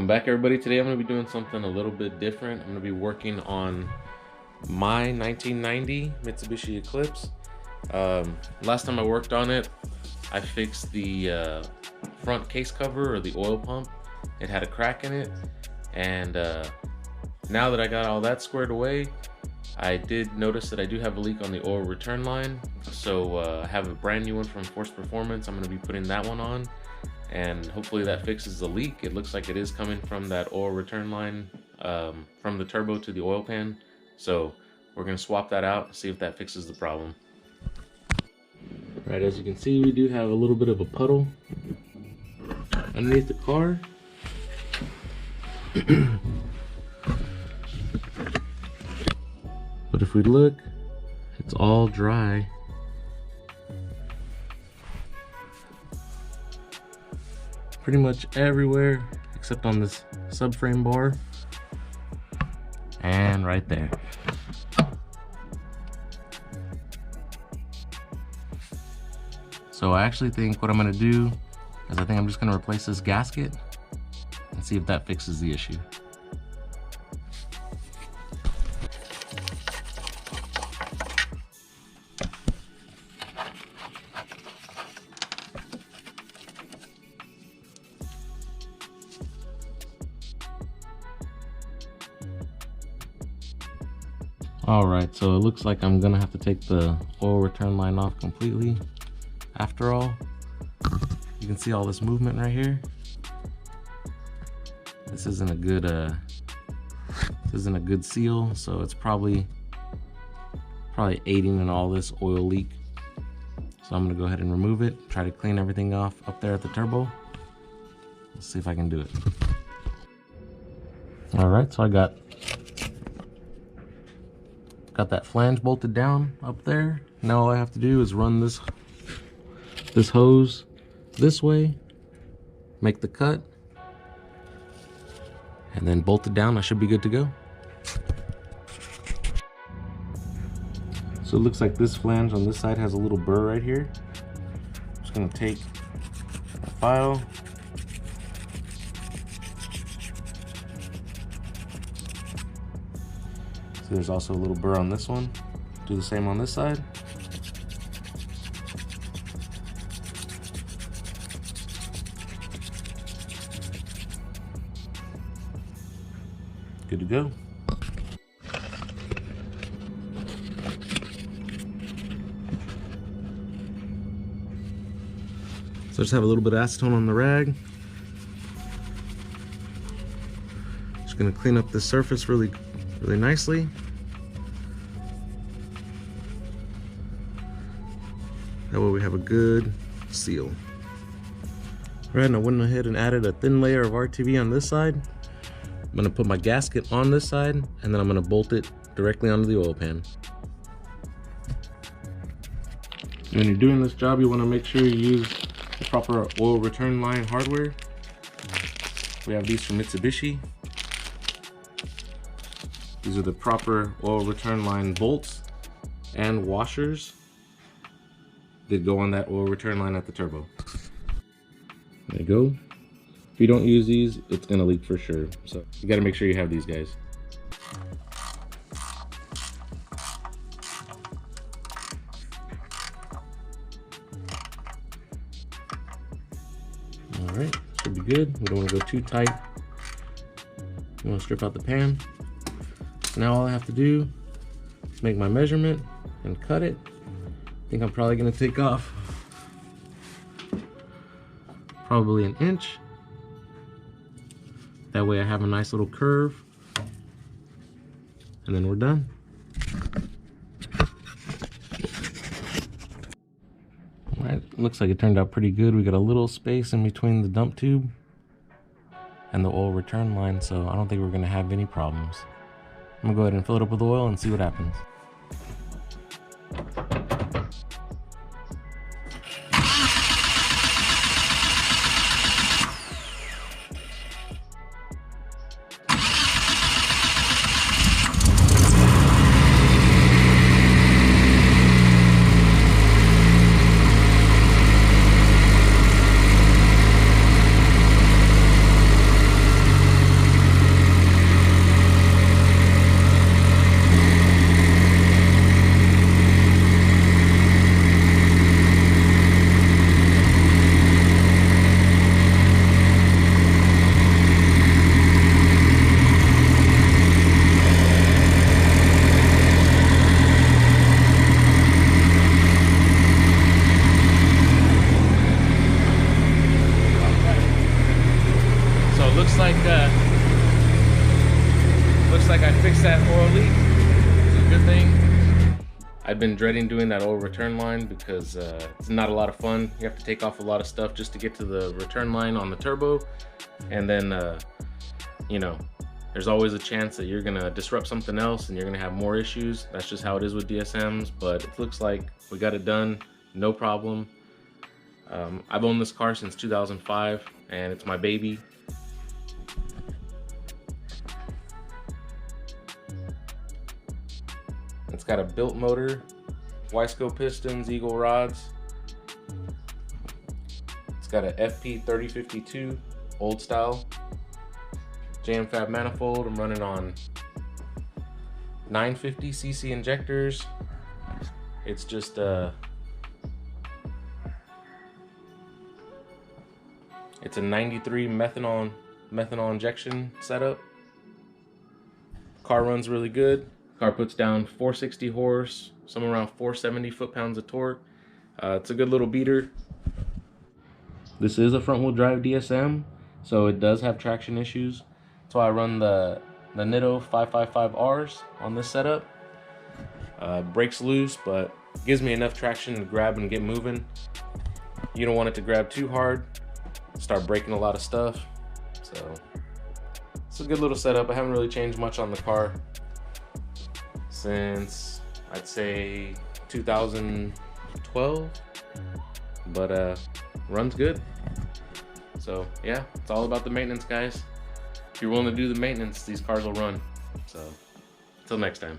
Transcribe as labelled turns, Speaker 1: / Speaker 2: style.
Speaker 1: back, everybody. Today I'm going to be doing something a little bit different. I'm going to be working on my 1990 Mitsubishi Eclipse. Last time I worked on it, I fixed the front case cover, or the oil pump. It had a crack in it, and now that I got all that squared away, I did notice that I do have a leak on the oil return line. So I have a brand new one from Force Performance. I'm going to be putting that one on, and hopefully that fixes the leak. It looks like it is coming from that oil return line, from the turbo to the oil pan. So we're going to swap that out and see if that fixes the problem. Right, as you can see, we do have a little bit of a puddle underneath the car. But if we look, it's all dry. Pretty much everywhere except on this subframe bar and right there. So I actually think what I'm going to do is I think I'm just going to replace this gasket and see if that fixes the issue. Alright, so it looks like I'm gonna have to take the oil return line off completely. After all, you can see all this movement right here. This isn't a good seal, so it's probably aiding in all this oil leak. So I'm gonna go ahead and remove it, try to clean everything off up there at the turbo. Let's see if I can do it. Alright, so I got that flange bolted down up there. Now all I have to do is run this hose this way, make the cut, and then bolt it down. I should be good to go. So it looks like this flange on this side has a little burr right here. I'm just gonna take a file, there's also a little burr on this one. Do the same on this side. Good to go. So just have a little bit of acetone on the rag. Just gonna clean up this surface really nicely. That way we have a good seal. Right, and I went ahead and added a thin layer of RTV on this side. I'm gonna put my gasket on this side, and then I'm gonna bolt it directly onto the oil pan. When you're doing this job, you wanna make sure you use the proper oil return line hardware. We have these from Mitsubishi. These are the proper oil return line bolts and washers that go on that oil return line at the turbo. There you go. If you don't use these, it's gonna leak for sure. So you gotta make sure you have these guys. All right, should be good. We don't wanna go too tight. You wanna strip out the pan. Now all I have to do is make my measurement and cut it. I think I'm probably gonna take off probably an inch. That way I have a nice little curve, and then we're done. All right, looks like it turned out pretty good. We got a little space in between the dump tube and the oil return line, so I don't think we're gonna have any problems. I'm gonna go ahead and fill it up with oil and see what happens. fixed that oil leak, which is a good thing. I've been dreading doing that oil return line because it's not a lot of fun. You have to take off a lot of stuff just to get to the return line on the turbo. And then, you know, there's always a chance that you're gonna disrupt something else and you're gonna have more issues. That's just how it is with DSMs, but it looks like we got it done, no problem. I've owned this car since 2005 and it's my baby. It's got a built motor, Wiseco pistons, Eagle rods. It's got a FP 3052 old style jam fab manifold. I'm running on 950cc injectors. It's just it's a 93 methanol injection setup. Car runs really good. Car puts down 460 horse, somewhere around 470 foot-pounds of torque. It's a good little beater. This is a front-wheel drive DSM, so it does have traction issues. That's why I run the Nitto 555Rs on this setup. Brakes loose, but gives me enough traction to grab and get moving. You don't want it to grab too hard, start breaking a lot of stuff. So it's a good little setup. I haven't really changed much on the car since I'd say 2012, but runs good. So yeah, it's all about the maintenance, guys. If you're willing to do the maintenance, these cars will run. So until next time.